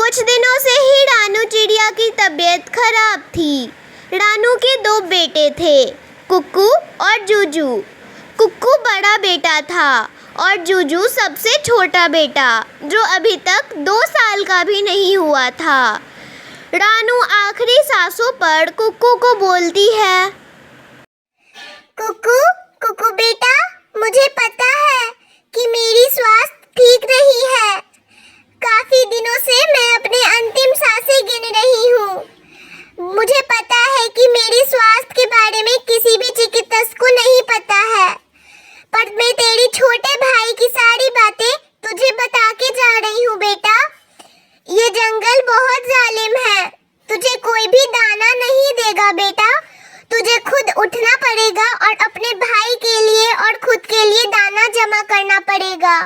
कुछ दिनों से ही रानू चिड़िया की तबीयत खराब थी। रानू के दो बेटे थे, कुक्कू और जूजू। कुक्कू बड़ा बेटा था और जूजू सबसे छोटा बेटा, जो अभी तक 2 साल का भी नहीं हुआ था। रानू आखिरी सांसों पर कुक्कू को बोलती है, कुक्कू कुक्कू बेटा, मुझे पता है कि मेरी स्वास्थ्य ठीक नहीं है। काफी दिनों से मैं अपने अंतिम सांसें गिन रही हूँ। मुझे पता है कि मेरे स्वास्थ्य के बारे में किसी भी चिकित्सक को नहीं पता है, पर मैं तेरे छोटे भाई की सारी बातें तुझे बता के जा रही हूँ बेटा। ये जंगल बहुत जालिम है, तुझे कोई भी दाना नहीं देगा बेटा। तुझे खुद उठना पड़ेगा और अपने भाई के लिए और खुद के लिए दाना जमा करना पड़ेगा।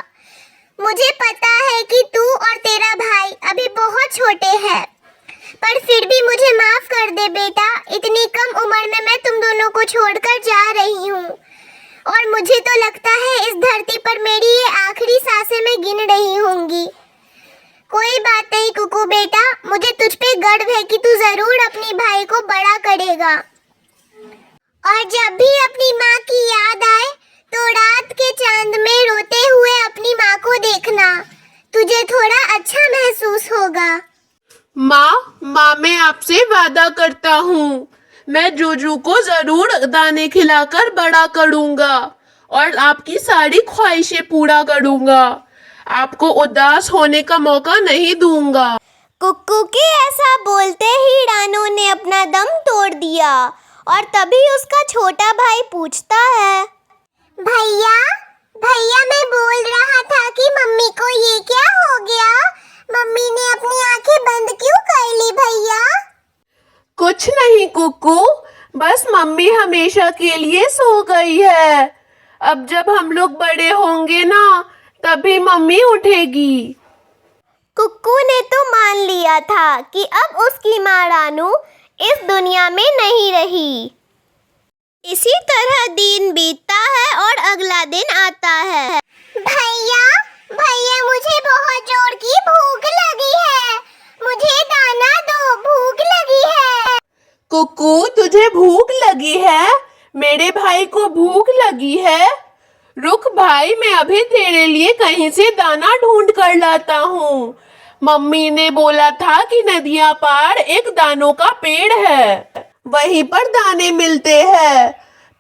मुझे पता है कि तू और तेरा भाई अभी बहुत छोटे हैं, पर फिर भी मुझे माफ कर दे बेटा। इतनी कम उम्र में मैं तुम दोनों को छोड़कर जा रही हूँ और मुझे तो लगता है इस धरती पर मेरी ये आखिरी सांसें मैं गिन रही होंगी। कोई बात नहीं कुक्कू बेटा, मुझे तुझ पे गर्व है कि तू जरूर अपनी भाई को बड़ा करेगा। और जब भी अपनी माँ की याद आए तो रात के चांद में रोते हुए अपनी माँ को देखना, तुझे थोड़ा अच्छा महसूस होगा। माँ मैं आपसे वादा करता हूँ, मैं जूजू को जरूर दाने खिलाकर बड़ा करूँगा और आपकी सारी ख्वाहिशें पूरा करूँगा। आपको उदास होने का मौका नहीं दूंगा। कुक्कू के ऐसा बोलते ही रानू ने अपना दम तोड़ दिया और तभी उसका छोटा भाई पूछता है, भैया भैया, मैं बोल रहा था कि मम्मी को ये क्या हो गया? मम्मी ने अपनी आंखें बंद क्यों कर ली भैया? कुछ नहीं कुक्कू, बस मम्मी हमेशा के लिए सो गई है। अब जब हम लोग बड़े होंगे ना, तभी मम्मी उठेगी। कुक्कू ने तो मान लिया था कि अब उसकी माँ रानू इस दुनिया में नहीं रही। इसी तरह दिन बीतता है और अगला दिन आता है। भैया भैया, मुझे बहुत जोर की भूख लगी है, मुझे दाना दो, भूख लगी है। कुक्कू तुझे भूख लगी है? मेरे भाई को भूख लगी है? रुक भाई, मैं अभी तेरे लिए कहीं से दाना ढूंढ कर लाता हूँ। मम्मी ने बोला था कि नदियाँ पार एक दानों का पेड़ है, वहीं पर दाने मिलते हैं।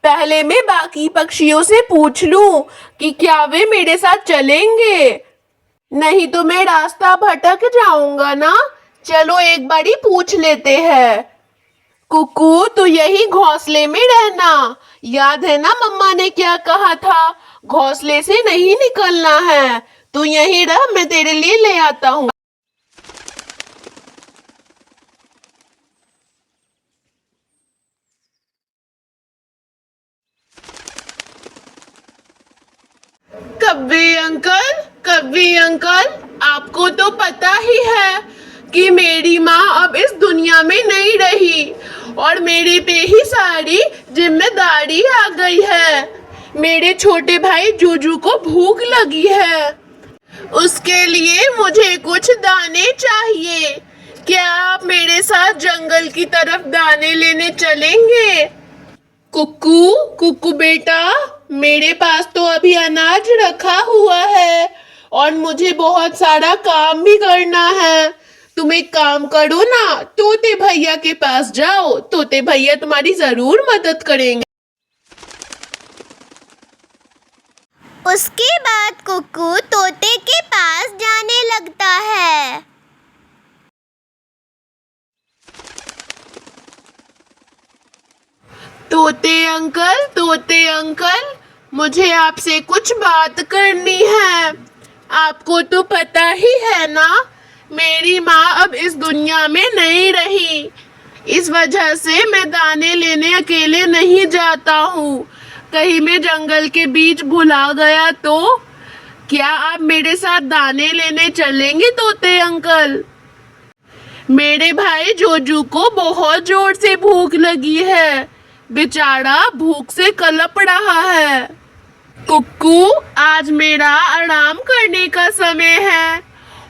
पहले मैं बाकी पक्षियों से पूछ लूं कि क्या वे मेरे साथ चलेंगे, नहीं तो मैं रास्ता भटक जाऊंगा ना। चलो एक बारी पूछ लेते हैं। कुक्कू तू यही घोंसले में रहना, याद है ना मम्मा ने क्या कहा था, घोंसले से नहीं निकलना है। तू यहीं रह, मैं तेरे लिए ले आता हूँ। कव्वे अंकल, आपको तो पता ही है कि मेरी माँ अब इस दुनिया में नहीं रही और मेरे पे ही सारी जिम्मेदारी आ गई है। मेरे छोटे भाई जूजू को भूख लगी है, उसके लिए मुझे कुछ दाने चाहिए। क्या आप मेरे साथ जंगल की तरफ दाने लेने चलेंगे? कुक्कू बेटा, मेरे पास तो अभी अनाज रखा हुआ है और मुझे बहुत सारा काम भी करना है। तुम एक काम करो ना, तोते भैया के पास जाओ, तोते भैया तुम्हारी जरूर मदद करेंगे। उसके बाद कुक्कू तोते के पास जाने लगता है। तोते अंकल, मुझे आपसे कुछ बात करनी है। आपको तो पता ही है ना, मेरी माँ अब इस दुनिया में नहीं रही। इस वजह से मैं दाने लेने अकेले नहीं जाता हूँ। कहीं मैं जंगल के बीच भुला गया तो क्या आप मेरे साथ दाने लेने चलेंगे तोते अंकल? मेरे भाई जोजू को बहुत जोर से भूख लगी है, बेचारा भूख से कलप रहा है। कुक्कू, आज मेरा आराम करने का समय है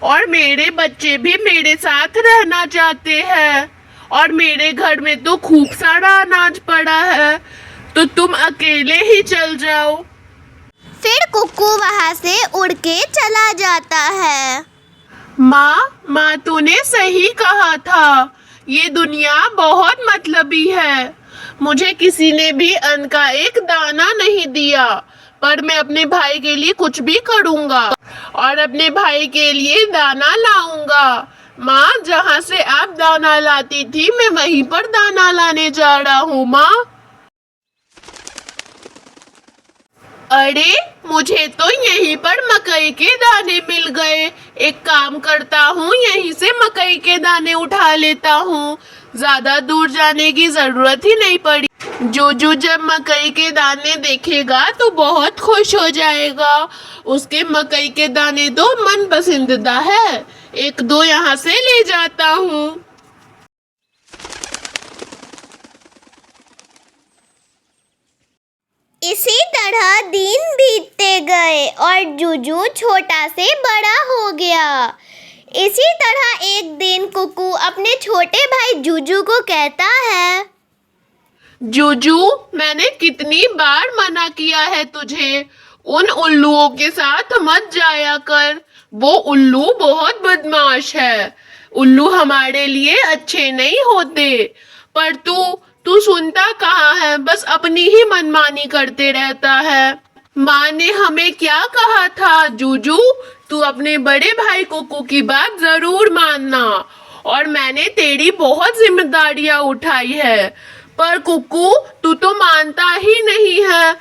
और मेरे बच्चे भी मेरे साथ रहना चाहते हैं और मेरे घर में तो खूब सारा अनाज पड़ा है, तो तुम अकेले ही चल जाओ। फिर कुक्कू वहाँ से उड़ के चला जाता है। माँ तूने सही कहा था, ये दुनिया बहुत मतलबी है। मुझे किसी ने भी अन्न का एक दाना नहीं दिया, पर मैं अपने भाई के लिए कुछ भी करूँगा और अपने भाई के लिए दाना लाऊंगा। माँ, जहाँ से आप दाना लाती थी मैं वहीं पर दाना लाने जा रहा हूँ। माँ, अरे मुझे तो यहीं पर मकई के दाने मिल गए। एक काम करता हूँ, यहीं से मकई के दाने उठा लेता हूँ, ज्यादा दूर जाने की जरूरत ही नहीं पड़ी। जूजू जब मकई के दाने देखेगा तो बहुत खुश हो जाएगा। उसके मकई के दाने तो मन पसंदीदा है, एक दो यहाँ से ले जाता हूँ। इसी तरह दिन बीतते गए और जूजू छोटा से बड़ा हो गया। इसी तरह एक दिन कुक्कू अपने छोटे भाई जूजू को कहता है, जूजू, मैंने कितनी बार मना किया है तुझे, उन उल्लुओं के साथ मत जाया कर। वो उल्लू बहुत बदमाश है। उल्लू हमारे लिए अच्छे नहीं होते। पर तू सुनता कहाँ है, बस अपनी ही मनमानी करते रहता है। माँ ने हमें क्या कहा था जूजू, तू अपने बड़े भाई कुक्कू की बात जरूर मानना, और मैंने तेरी बहुत जिम्मेदारियां उठाई है। पर कुक्कू, तू तो मानता ही नहीं है।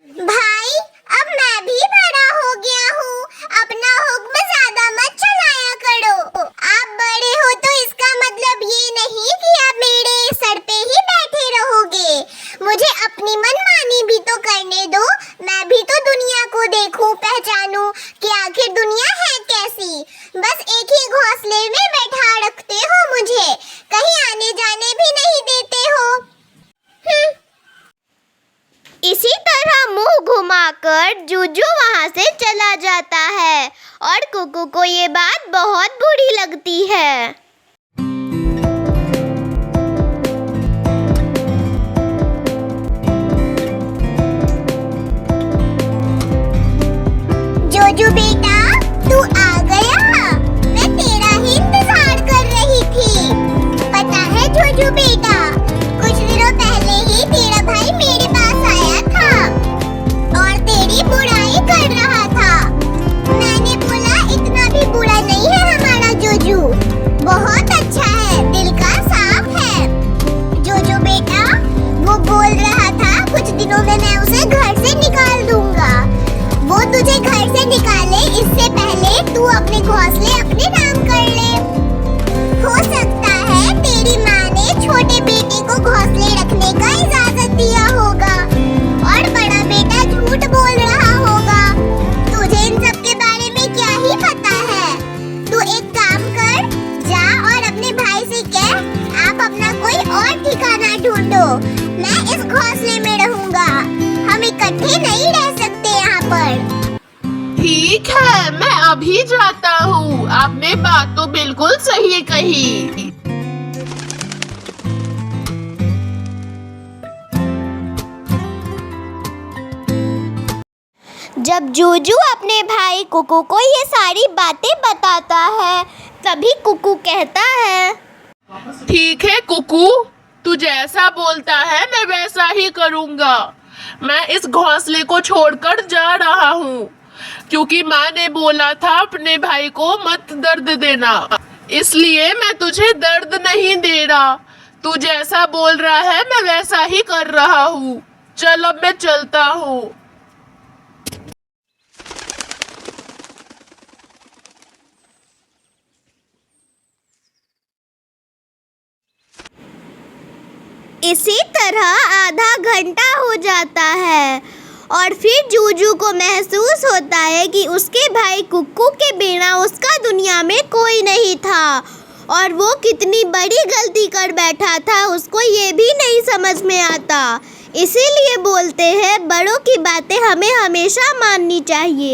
भाई, अब मैं भी बड़ा हो गया हूँ, अपना हुक्म ज्यादा मत चलाया करो। आप बड़े हो तो इसका मतलब ये नहीं कि आप मेरे सर पे ही बैठे रहोगे। मुझे अपनी मनमानी भी तो करने दो, मैं भी तो दुनिया को देखूं, पहचानूं कि आखिर दुनिया है कैसी। बस एक ही घोंसले में बैठा रखते हो मुझे, कहीं आने जाने भी नहीं देते हो। इसी तरह मुंह घुमाकर जूजू वहां से चला जाता है और कुक्कू को ये बात बहुत बुरी लगती है। जूजू बेटा, तू आ गया, मैं तेरा ही इंतजार कर रही थी। पता है जूजू बेटा, कुछ दिनों पहले ही तेरा भाई मेरे पास आया था और तेरी बुराई कर रहा था। मैंने बोला इतना भी बुरा नहीं है हमारा जूजू, बहुत अच्छा है, दिल का साफ है। जूजू बेटा, वो बोल रहा था कुछ दिनों में मैं उसे घर से निकाल दूंगा। वो तुझे घर से निकाले इससे पहले तू अपने घोंसले अपने नाम कर ले। हो सकता है तेरी माँ ने छोटे बेटे को घोंसले रखने का इजाजत दिया होगा और बड़ा बेटा झूठ बोल रहा होगा। तुझे इन सब के बारे में क्या ही पता है। तू एक काम कर, जा और अपने भाई से कह आप अपना कोई और ठिकाना ढूंढो, मैं इस घोंसले में रहूंगा। हम इकट्ठे नहीं रह सकते यहाँ पर। ठीक है, मैं अभी जाता हूँ। आपने बात तो बिल्कुल सही कही। जब जूजू अपने भाई कुक्कू को ये सारी बातें बताता है, तभी कुक्कू कहता है, ठीक है कुक्कू, तू जैसा बोलता है मैं वैसा ही करूँगा। मैं इस घोंसले को छोड़कर जा रहा हूँ, क्योंकि माँ ने बोला था अपने भाई को मत दर्द देना, इसलिए मैं तुझे दर्द नहीं दे रहा। तू जैसा बोल रहा है मैं वैसा ही कर रहा हूँ। चल अब मैं चलता हूँ। इसी तरह आधा घंटा हो जाता है और फिर जूजू को महसूस होता है कि उसके भाई कुक्कू के बिना उसका दुनिया में कोई नहीं था और वो कितनी बड़ी गलती कर बैठा था उसको ये भी नहीं समझ में आता। इसीलिए बोलते हैं बड़ों की बातें हमें हमेशा माननी चाहिए।